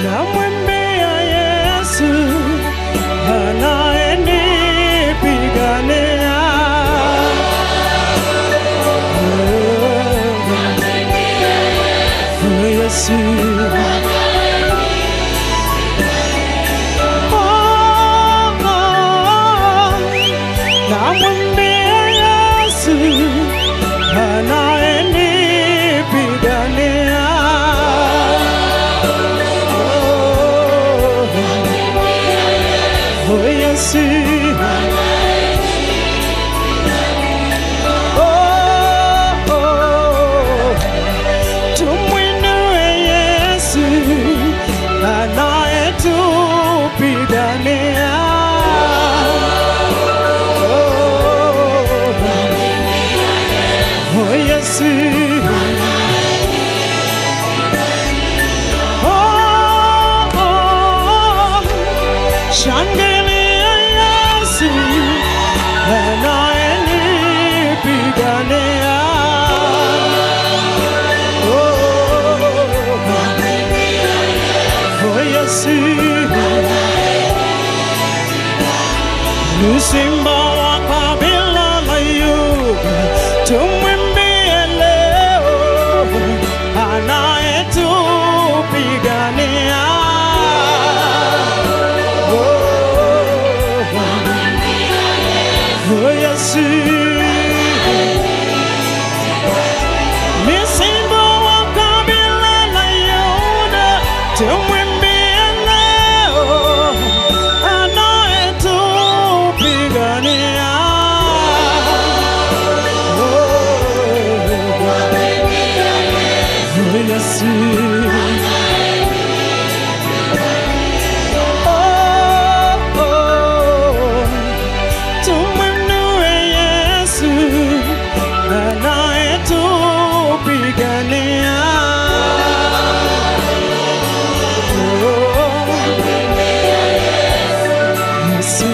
namwimbia Yesu anayenipigania. Yesu namwimbia Yesu anayenipigania. Yesu tumwinue Yesu anayetupigania. Yesu shangilia Yesu anayenipigania. Yesu ni simba wa kabila la Yuda, tumwimbie leo anayetupigania. Yesu ni simba wa kabila la Yuda, tumwimbie leo anayetupigania. Yesu tumwinue Yesu anayetupigania. Yesu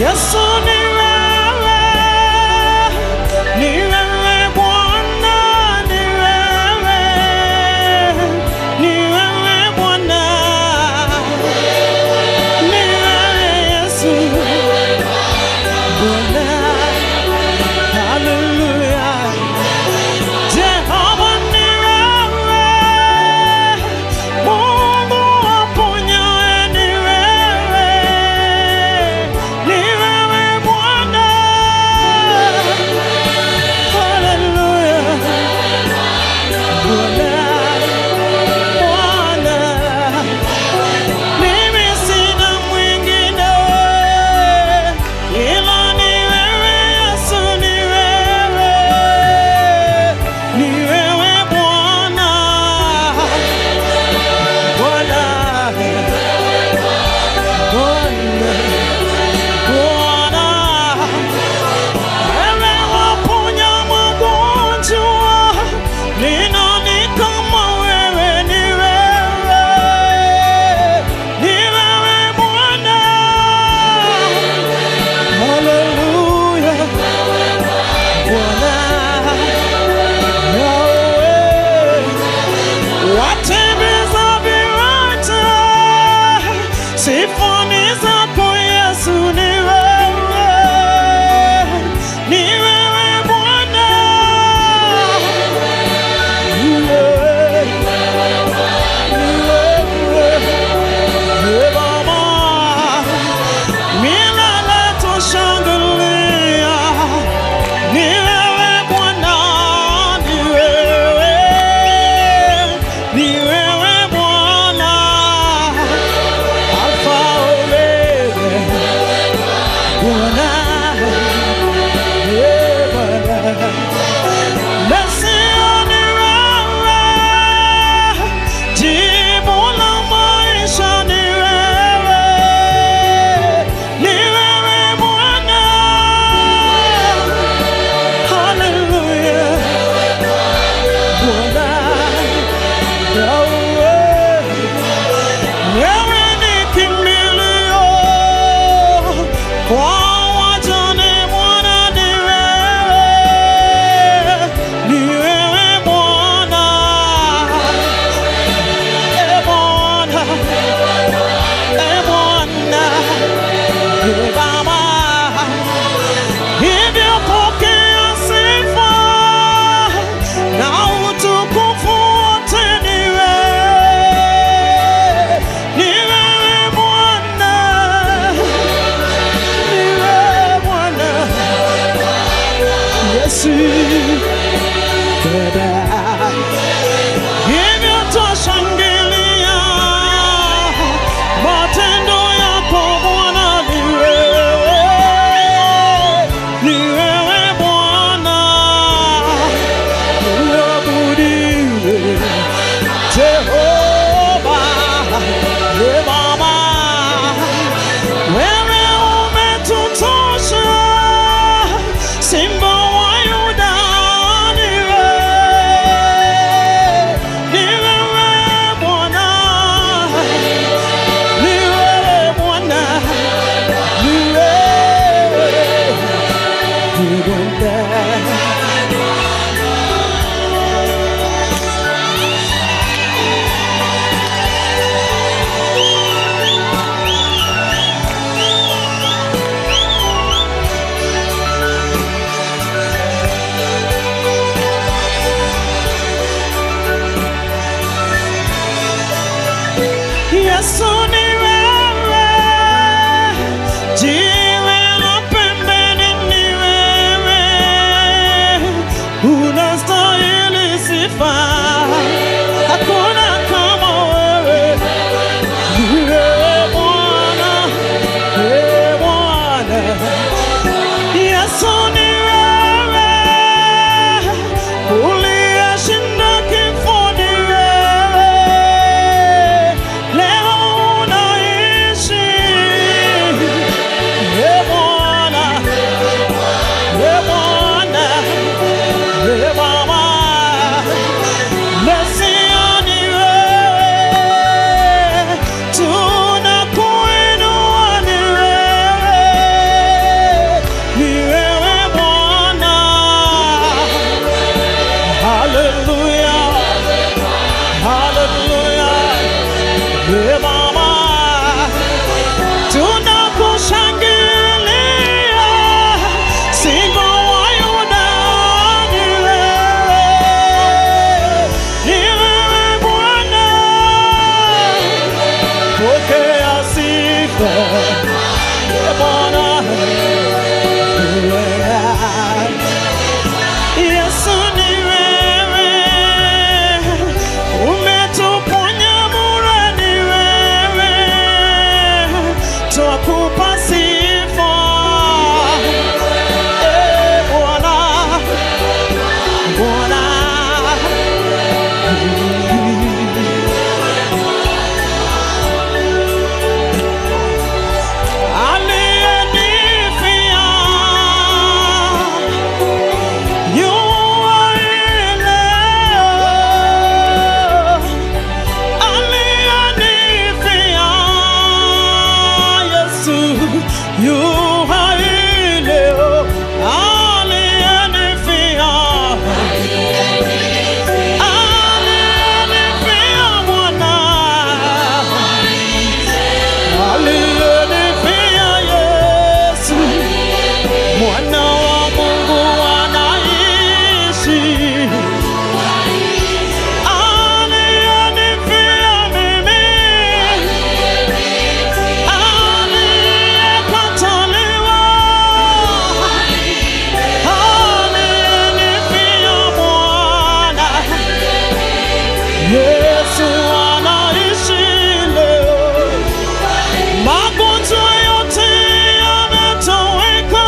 Yesu ni wewe, ni wewe Bwana, ni wewe, ni wewe Bwana, ni wewe Yesu Bwana. Hallelujah. Jehova ni wewe, Mungu aponyaye ni wewe, ni wewe Bwana. Hallelujah. Bwana, Bwana, mimi sina mwingine ila ni wewe Yesu, ni wewe, ni wewe Bwana, Bwana, Bwana, Bwana, wewe waponya magonjwa, ni nani kama wewe, ni wewe, ni wewe Bwana. Hallelujah. Bwana, Yahweh, watembeza viwete, sifa ni zako Yesu, ni wewe, ni wewe Bwana. Ni wewe, ni wewe Baba, milele tushangilia. Ni wewe Bwana, ni wewe, ni wewe Bwana, Alfa Omega. Yesu yu hai leo, aliyenifia mwana, aliyenifia Yesu mwana wa Mungu anaishi, aliyenifia mimi, aliyekataliwa, aliyenifia mwana. Yesu anaishi leo, magonjwa yote yametoweka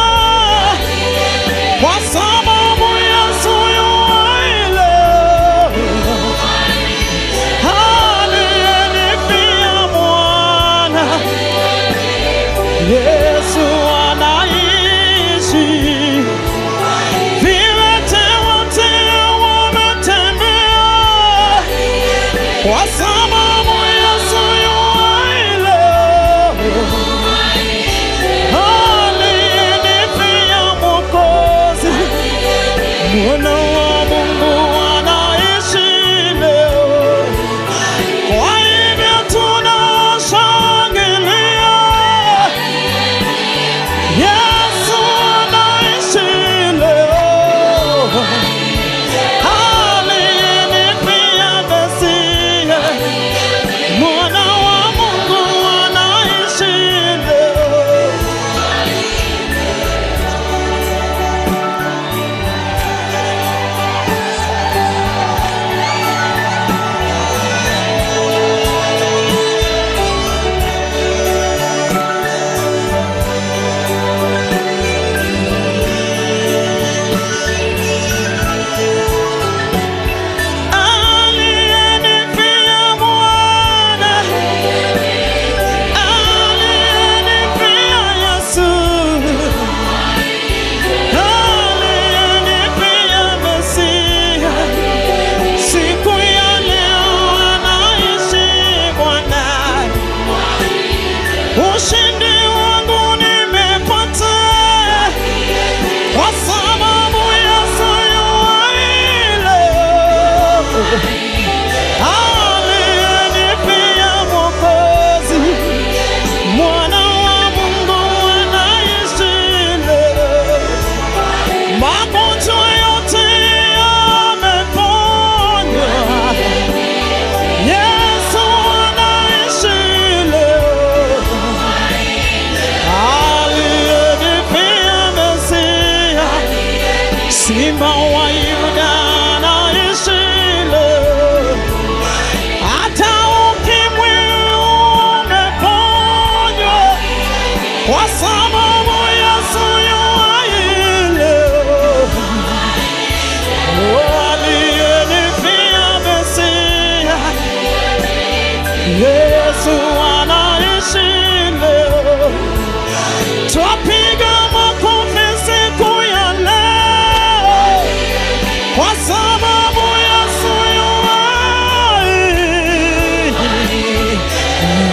kwa sababu Yesu yu hai leo, aliyenifia mwana. Yesu anaishi, viwete wote wametembea kwa sababu Yesu yu hai leo, aliyenifia Mwokozi, mwana wa Mungu anaishi leo. Kwa hivyo tunashangilia, Yesu anaishi leo, aliyenifia Mesia, mwana wa Mungu anaishi leo. Aliyenifia mwana, aliyenifia Yesu, aliyenifia Mesia, siku ya leo anaishi Bwana. Ushindi wangu nimepata kwa sababu Yesu yu hai leo, aliyenifia Mwokozi, mwana wa Mungu anaishi leo, magonjwa yote yameponywa. Yesu anaishi leo, aliyenifia Mesia, Simba wa Yuda anaishi leo, hata ukimwi umeponywa kwa sababu Yesu yu hai leo, aliyenifia Mesia, Yesu anaishi leo. Twapiga makofi siku ya leo kwa sababu Yesu yu hai.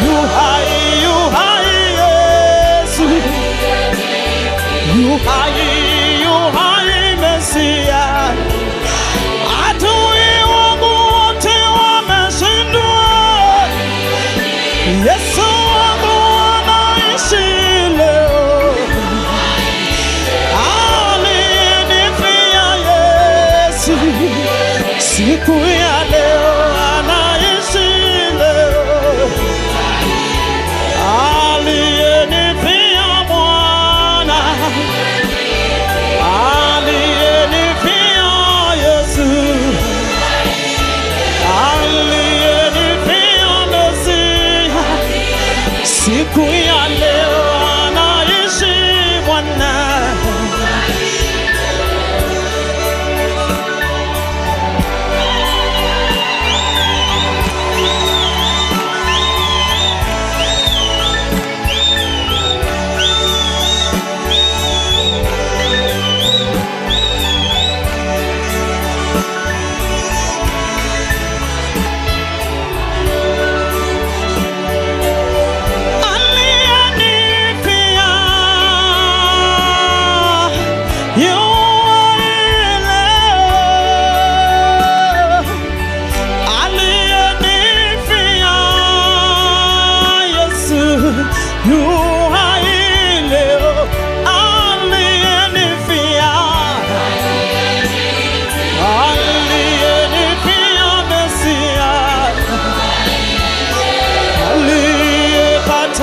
Yu hai, yu hai Yesu, yu hai, yu hai Mesia. Adui wangu wote wameshindwa, Yesu wangu anaishi leo, aliyenifia Yesu, siku ya leo anaishi leo, aliyenifia mwana, aliyenifia Yesu, aliyenifia Mesia, siku ya leo anaishi Bwana.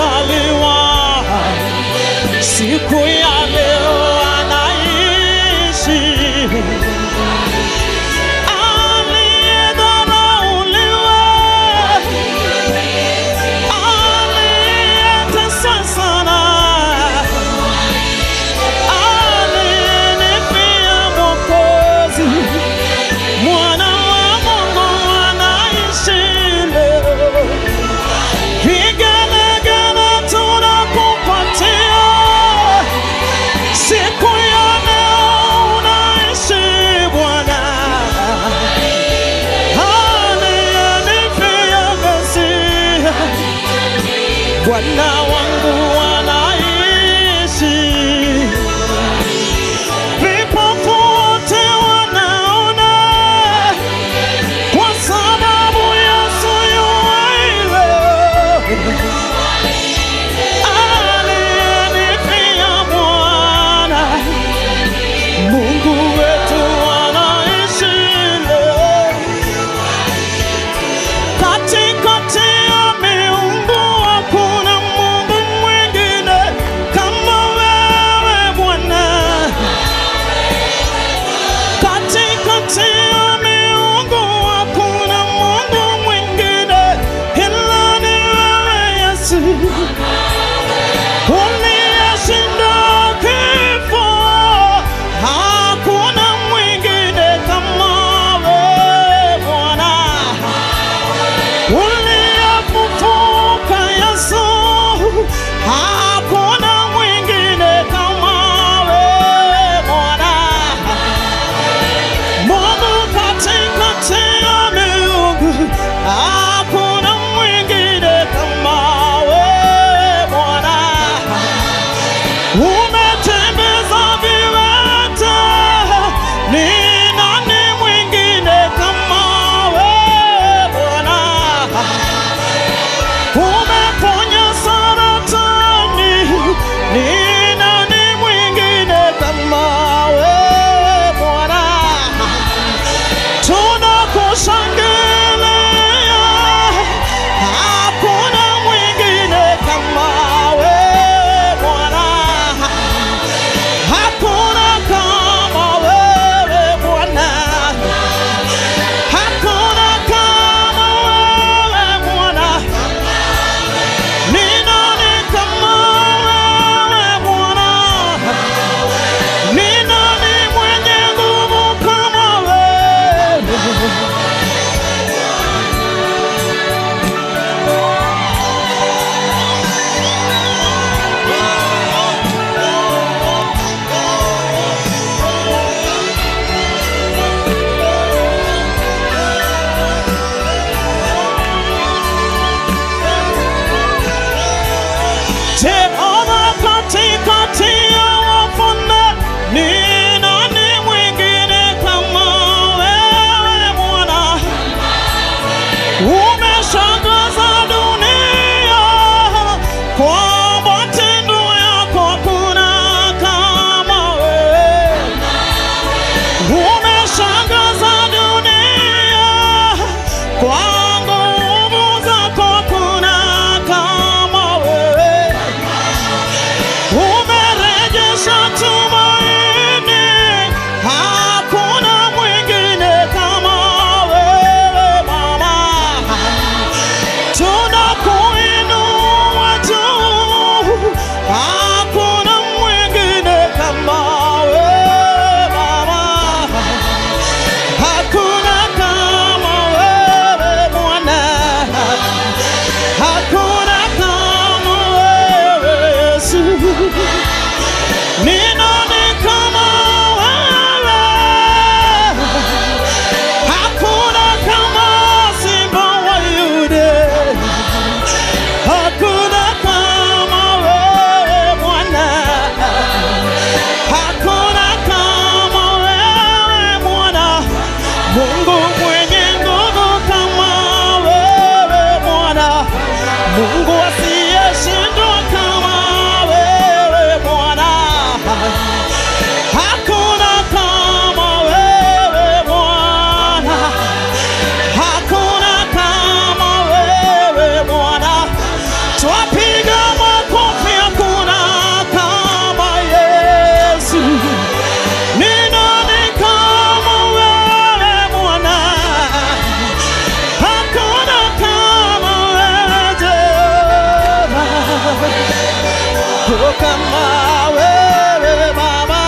amezaliwa, siku ya leo anaishi. Aliyedharauliwa, aliyeteswa sana, aliyenifia Mwokozi, Mwana wa Mungu anaishi leo. Vigelegele tunakupatia, siku ya leo unaishi Bwana. Aliyenifia Mesia, Bwana wangu anaishi. Vipofu wote wanaona, kwa sababu Yesu yu hai leo. Aliyenifia Mwana, Mungu wetu anaishi leo. Katikati ya miungu hakuna Mungu mwingine kama wewe Bwana. Katikati ya miungu hakuna Mungu mwingine ila ni wewe Yesu. Uliyeshinda kifo, hakuna mwingine kama wewe Bwana. Uliyefufuka Yesu, hakuna mwingine kama wewe Bwana. Mungu katikati ya miungu, hakuna mwingine kama wewe Bwana. Umetembeza viwete, ni nani mwingine kama wewe Bwana? Umeponya saratani, ni nani mwingine kama wewe Bwana? Tunakushangilia, hakuna mwingine kama wewe Bwana. Hakuna kama wewe Bwana. Hakuna kama wewe Bwana. Ni nani kama wewe Bwana? Ni nani mwenye nguvu kama wewe? Jehova katikati ya wafalme, ni nani mwingine kama wewe Bwana? Umeshangaza dunia kwa matendo yako, hakuna kama wewe. Umeshangaza dunia kwa nguvu zako, hakuna kama wewe. Umerejesha tumaini, hakuna mwingine kama wewe Bwana. Tunakuinua juu, hakuna mwingine kama wewe Baba. Hakuna kama wewe Bwana. Hakuna kama wewe Yesu. Ni nani kama wewe? Hakuna kama Simba wa Yuda. Hakuna kama wewe Bwana. Hakuna kama wewe Bwana. Mungu mwenye nguvu kama wewe Bwana. Mungu asiyeshindwa kama wewe Bwana. Hakuna kama wewe Bwana. Hakuna kama wewe Bwana. Twapiga kama wewe Baba.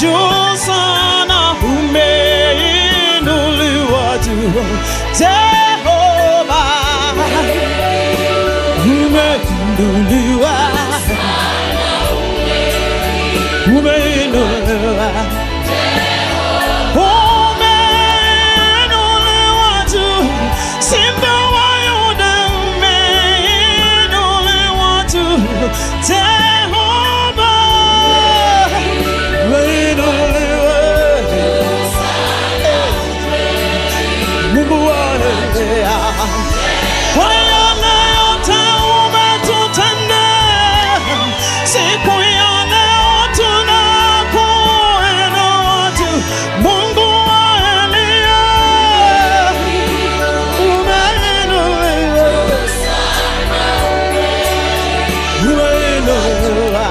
Juu sana umeinuliwa juu, Jehova umeinuliwa, umeinuliwa, umeinuliwa juu, Simba wa Yuda umeinuliwa juu, Jehova Mungu wanelea kwa yale yote umetutendea, siku ya leo tunakuinua juu, Mungu wa Elia umeinuliwa, umeinuliwa,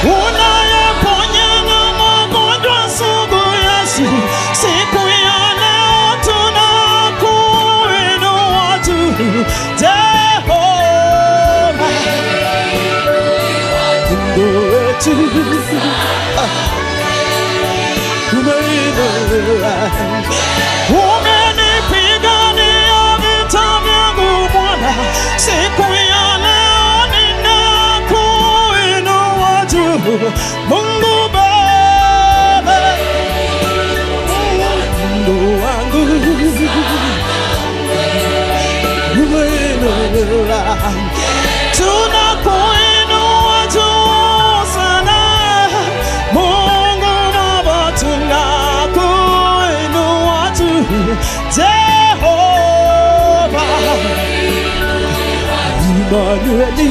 unayeponya na magonjwa sugu Yesu, siku ya Jehova Mungu wetu umeinuliwa, umenipigania vita vyangu Bwana, siku ya leo ninakuinua juu, Mungu Baba, Mungu wangu umeinuliwa, tunakuinua juu sana, Mungu Baba, tunakuinua juu, Jehova Immanueli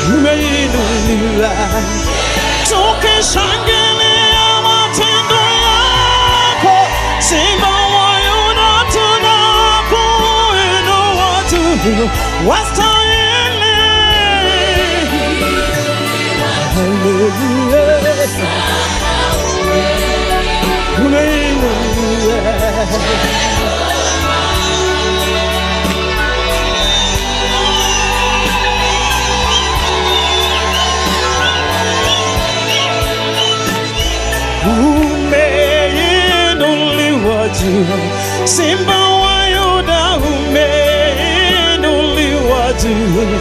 umeinuliwa, tukishangilia matendo yako, Simba wa Yuda tunakuinua juu, wastahili, haleluya, umeinuliwa. Umeinuliwa juu, Simba wa Yuda umeinuliwa juu,